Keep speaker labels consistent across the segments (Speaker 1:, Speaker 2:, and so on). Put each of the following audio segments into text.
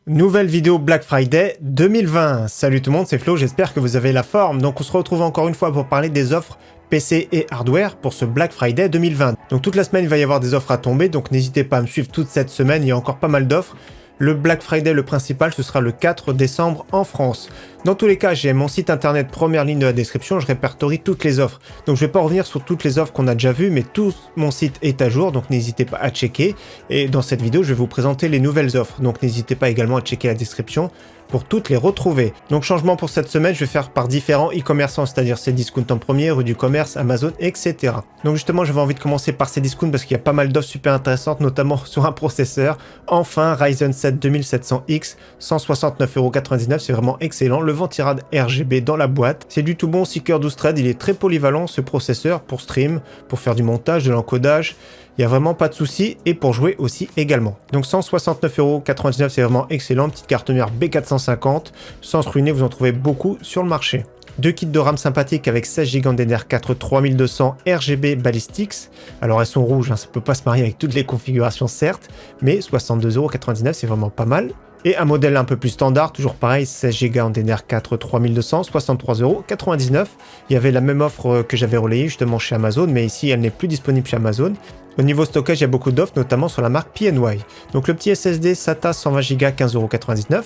Speaker 1: Nouvelle vidéo Black Friday 2020. Salut tout le monde, c'est Flo, j'espère que vous avez la forme. Donc on se retrouve encore une fois pour parler des offres PC et hardware pour ce Black Friday 2020. Donc toute la semaine il va y avoir des offres à tomber, donc n'hésitez pas à me suivre toute cette semaine, il y a encore pas mal d'offres. Le Black Friday, le principal, ce sera le 4 décembre en France. Dans tous les cas, j'ai mon site internet première ligne de la description, je répertorie toutes les offres. Donc je vais pas revenir sur toutes les offres qu'on a déjà vues, mais tout mon site est à jour, donc n'hésitez pas à checker. Et dans cette vidéo, je vais vous présenter les nouvelles offres, donc n'hésitez pas également à checker la description pour toutes les retrouver. Donc changement pour cette semaine, je vais faire par différents e-commerçants, c'est-à-dire Cdiscount en premier, rue du commerce, Amazon, etc. Donc justement, j'avais envie de commencer par Cdiscount parce qu'il y a pas mal d'offres super intéressantes, notamment sur un processeur. Enfin, Ryzen 7 2700X, 169,99€, c'est vraiment excellent. Le Ventirad RGB dans la boîte, c'est du tout bon, 6 cœurs 12 threads, il est très polyvalent ce processeur pour stream, pour faire du montage, de l'encodage. Il n'y a vraiment pas de souci et pour jouer aussi également. Donc 169,99€, c'est vraiment excellent. Petite carte mère B450. Sans se ruiner, vous en trouvez beaucoup sur le marché. Deux kits de RAM sympathiques avec 16 Go DDR4 3200 RGB Ballistics. Alors elles sont rouges, hein, ça peut pas se marier avec toutes les configurations certes, mais 62,99€, c'est vraiment pas mal. Et un modèle un peu plus standard, toujours pareil, 16 Go en DDR4 3200, 63,99€. Il y avait la même offre que j'avais relayée justement chez Amazon, mais ici elle n'est plus disponible chez Amazon. Au niveau stockage, il y a beaucoup d'offres, notamment sur la marque PNY. Donc le petit SSD SATA 120 Go 15,99€.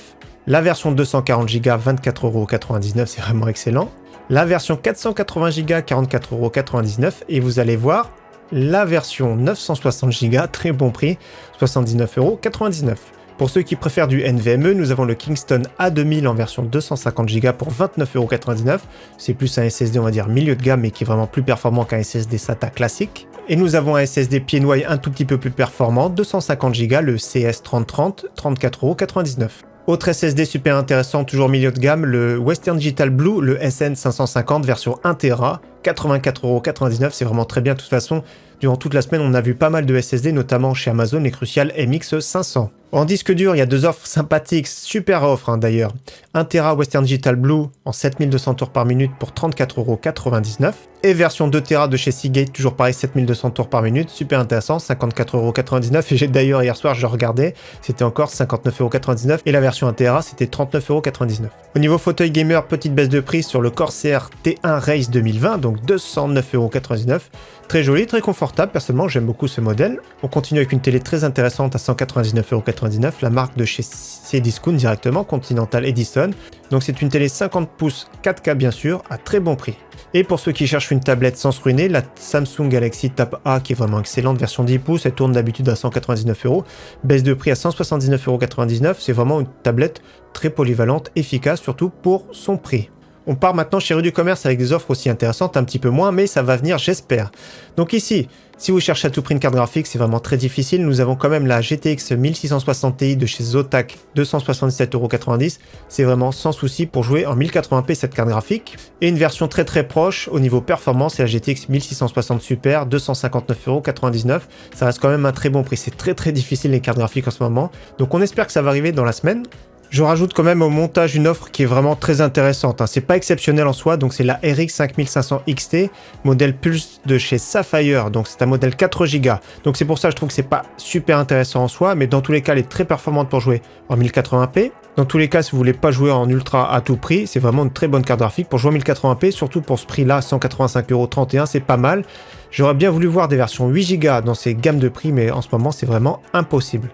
Speaker 1: La version 240 Go 24,99€, c'est vraiment excellent. La version 480 Go 44,99€. Et vous allez voir, la version 960 Go, très bon prix, 79,99€. Pour ceux qui préfèrent du NVMe, nous avons le Kingston A2000 en version 250 Go pour 29,99€. C'est plus un SSD, on va dire, milieu de gamme, mais qui est vraiment plus performant qu'un SSD SATA classique. Et nous avons un SSD PNY un tout petit peu plus performant, 250 Go, le CS3030, 34,99€. Autre SSD super intéressant, toujours milieu de gamme, le Western Digital Blue, le SN550 version 1TB, 84,99€, c'est vraiment très bien de toute façon. Durant toute la semaine, on a vu pas mal de SSD, notamment chez Amazon, les Crucial MX500. En disque dur, il y a deux offres sympathiques, super offres d'ailleurs. 1TB Western Digital Blue en 7200 tours par minute pour 34,99€. Et version 2TB de chez Seagate, toujours pareil, 7200 tours par minute, super intéressant, 54,99€. Et j'ai d'ailleurs, hier soir, je regardais, c'était encore 59,99€. Et la version 1TB, c'était 39,99€. Au niveau fauteuil gamer, petite baisse de prix sur le Corsair T1 Race 2020, donc 209,99€. Très joli, très confortable, personnellement j'aime beaucoup ce modèle. On continue avec une télé très intéressante à 199,99€, la marque de chez Cdiscount directement, Continental Edison. Donc c'est une télé 50 pouces 4K bien sûr, à très bon prix. Et pour ceux qui cherchent une tablette sans se ruiner, la Samsung Galaxy Tab A qui est vraiment excellente, version 10 pouces, elle tourne d'habitude à 199€, baisse de prix à 179,99€, c'est vraiment une tablette très polyvalente, efficace surtout pour son prix. On part maintenant chez Rue du Commerce avec des offres aussi intéressantes, un petit peu moins, mais ça va venir, j'espère. Donc ici, si vous cherchez à tout prix une carte graphique, c'est vraiment très difficile. Nous avons quand même la GTX 1660 Ti de chez Zotac, 277,90€. C'est vraiment sans souci pour jouer en 1080p cette carte graphique. Et une version très proche au niveau performance, c'est la GTX 1660 Super, 259,99€. Ça reste quand même un très bon prix. C'est très difficile les cartes graphiques en ce moment. Donc on espère que ça va arriver dans la semaine. Je rajoute quand même au montage une offre qui est vraiment très intéressante. C'est pas exceptionnel en soi, donc c'est la RX 5500 XT, modèle Pulse de chez Sapphire, donc c'est un modèle 4 Go. Donc c'est pour ça que je trouve que c'est pas super intéressant en soi, mais dans tous les cas elle est très performante pour jouer en 1080p. Dans tous les cas, si vous voulez pas jouer en ultra à tout prix, c'est vraiment une très bonne carte graphique pour jouer en 1080p, surtout pour ce prix-là, 185,31€, c'est pas mal. J'aurais bien voulu voir des versions 8 Go dans ces gammes de prix, mais en ce moment c'est vraiment impossible.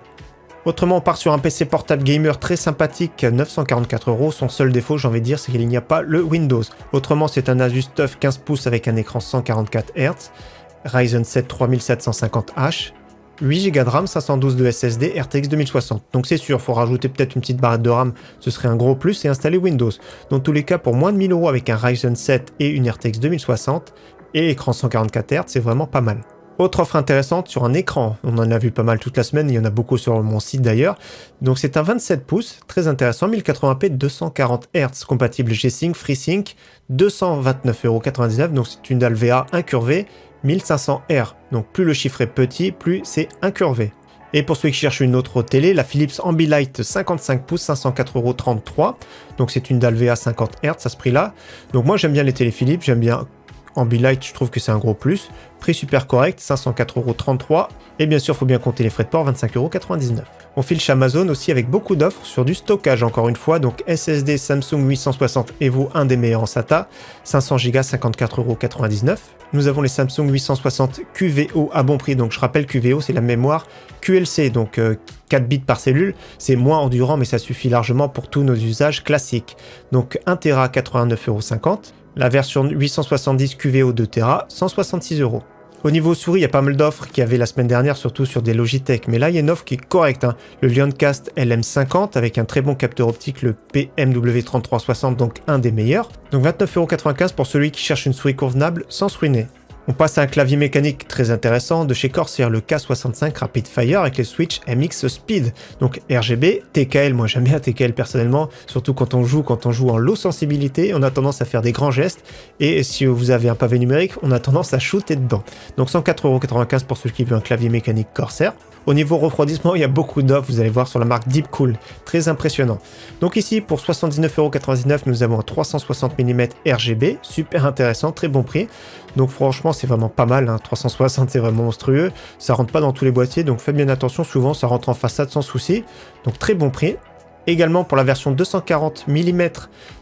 Speaker 1: Autrement, on part sur un PC portable gamer très sympathique, 944€. Son seul défaut, j'ai envie de dire, c'est qu'il n'y a pas le Windows. Autrement, c'est un Asus TUF 15 pouces avec un écran 144 Hz, Ryzen 7 3750H, 8 Go de RAM, 512 de SSD, RTX 2060. Donc c'est sûr, il faut rajouter peut-être une petite barrette de RAM, ce serait un gros plus, et installer Windows. Dans tous les cas, pour moins de 1000€ avec un Ryzen 7 et une RTX 2060, et écran 144 Hz, c'est vraiment pas mal. Autre offre intéressante sur un écran, on en a vu pas mal toute la semaine, il y en a beaucoup sur mon site d'ailleurs. Donc c'est un 27 pouces, très intéressant, 1080p 240 Hz, compatible G-Sync, FreeSync, 229,99€, donc c'est une dalle VA incurvée, 1500R. Donc plus le chiffre est petit, plus c'est incurvé. Et pour ceux qui cherchent une autre télé, la Philips Ambilight 55 pouces, 504,33€, donc c'est une dalle VA 50 Hz à ce prix-là. Donc moi j'aime bien les télé Philips, j'aime bien Ambilight, je trouve que c'est un gros plus. Prix super correct, 504,33 €. Et bien sûr, il faut bien compter les frais de port, 25,99 €. On file chez Amazon aussi avec beaucoup d'offres sur du stockage encore une fois. Donc SSD Samsung 860 Evo, un des meilleurs en SATA, 500 Go, 54,99 €. Nous avons les Samsung 860 QVO à bon prix. Donc je rappelle, QVO, c'est la mémoire QLC, donc 4 bits par cellule. C'est moins endurant, mais ça suffit largement pour tous nos usages classiques. Donc 1 Tera, 89,50 €. La version 870 QVO 2 Tera, 166 €. Au niveau souris, il y a pas mal d'offres qu'il y avait la semaine dernière, surtout sur des Logitech. Mais là, il y a une offre qui est correcte. Le Leoncast LM50 avec un très bon capteur optique, le PMW3360, donc un des meilleurs. Donc 29,95 € pour celui qui cherche une souris convenable sans se ruiner. On passe à un clavier mécanique très intéressant de chez Corsair, le K65 Rapid Fire avec les Switch MX Speed. Donc RGB, TKL, moi j'aime bien TKL personnellement, surtout quand on joue en low sensibilité, on a tendance à faire des grands gestes, et si vous avez un pavé numérique, on a tendance à shooter dedans. Donc 104,95 € pour celui qui veut un clavier mécanique Corsair. Au niveau refroidissement, il y a beaucoup d'offres, vous allez voir sur la marque Deepcool, très impressionnant. Donc ici, pour 79,99 €, nous avons un 360 mm RGB, super intéressant, très bon prix. Donc franchement, c'est vraiment pas mal, 360 c'est vraiment monstrueux, ça rentre pas dans tous les boîtiers, donc faites bien attention, souvent ça rentre en façade sans souci, donc très bon prix. Également pour la version 240 mm,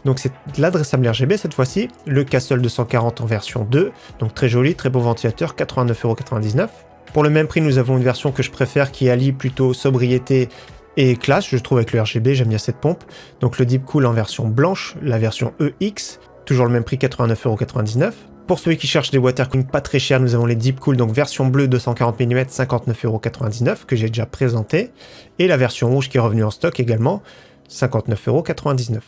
Speaker 1: donc c'est l'adressable RGB cette fois-ci, le Castle 240 en version 2, donc très joli, très beau ventilateur, 89,99 €. Pour le même prix, nous avons une version que je préfère qui allie plutôt sobriété et classe, je trouve, avec le RGB, j'aime bien cette pompe. Donc le Deepcool en version blanche, la version EX, toujours le même prix, 89,99 €. Pour ceux qui cherchent des water cooling pas très chers, nous avons les Deepcool, donc version bleue 240 mm, 59,99 € que j'ai déjà présenté. Et la version rouge qui est revenue en stock également, 59,99 €.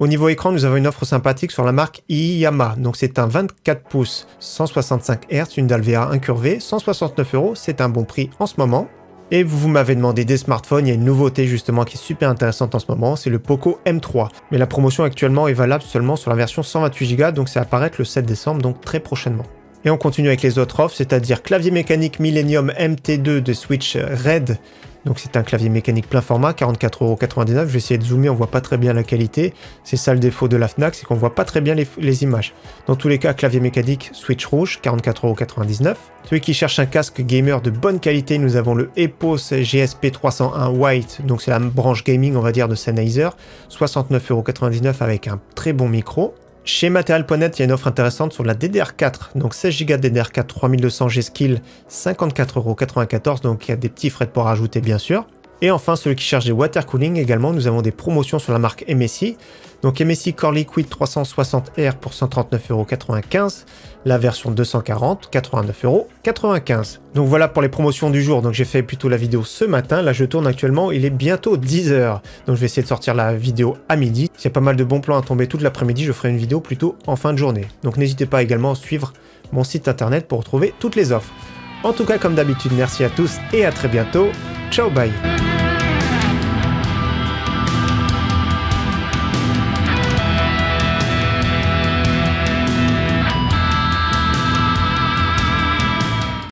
Speaker 1: Au niveau écran, nous avons une offre sympathique sur la marque Iyama. Donc c'est un 24 pouces 165 Hz, une dalle VA incurvée, 169 €, c'est un bon prix en ce moment. Et vous m'avez demandé des smartphones, il y a une nouveauté justement qui est super intéressante en ce moment, c'est le Poco M3. Mais la promotion actuellement est valable seulement sur la version 128 Go, donc ça va apparaître le 7 décembre, donc très prochainement. Et on continue avec les autres offres, c'est-à-dire clavier mécanique Millennium MT2 de Switch Red. Donc c'est un clavier mécanique plein format, 44,99 €. Je vais essayer de zoomer, on voit pas très bien la qualité. C'est ça le défaut de la Fnac, c'est qu'on voit pas très bien les images. Dans tous les cas, clavier mécanique Switch rouge, 44,99 €. Celui qui cherche un casque gamer de bonne qualité, nous avons le Epos GSP 301 White. Donc c'est la branche gaming, on va dire, de Sennheiser, 69,99 € avec un très bon micro. Chez Material.net, il y a une offre intéressante sur la DDR4, donc 16 Go DDR4 3200 G-Skill, 54,94 €, donc il y a des petits frais de port à ajouter bien sûr. Et enfin, celui qui cherche des water cooling également, nous avons des promotions sur la marque MSI. Donc MSI Core Liquid 360R pour 139,95 €, la version 240, 89,95 €. Donc voilà pour les promotions du jour, donc j'ai fait plutôt la vidéo ce matin, là je tourne actuellement, il est bientôt 10 h. Donc je vais essayer de sortir la vidéo à midi. S'il y a pas mal de bons plans à tomber toute l'après-midi, je ferai une vidéo plutôt en fin de journée. Donc n'hésitez pas également à suivre mon site internet pour retrouver toutes les offres. En tout cas, comme d'habitude, merci à tous et à très bientôt. Ciao, bye.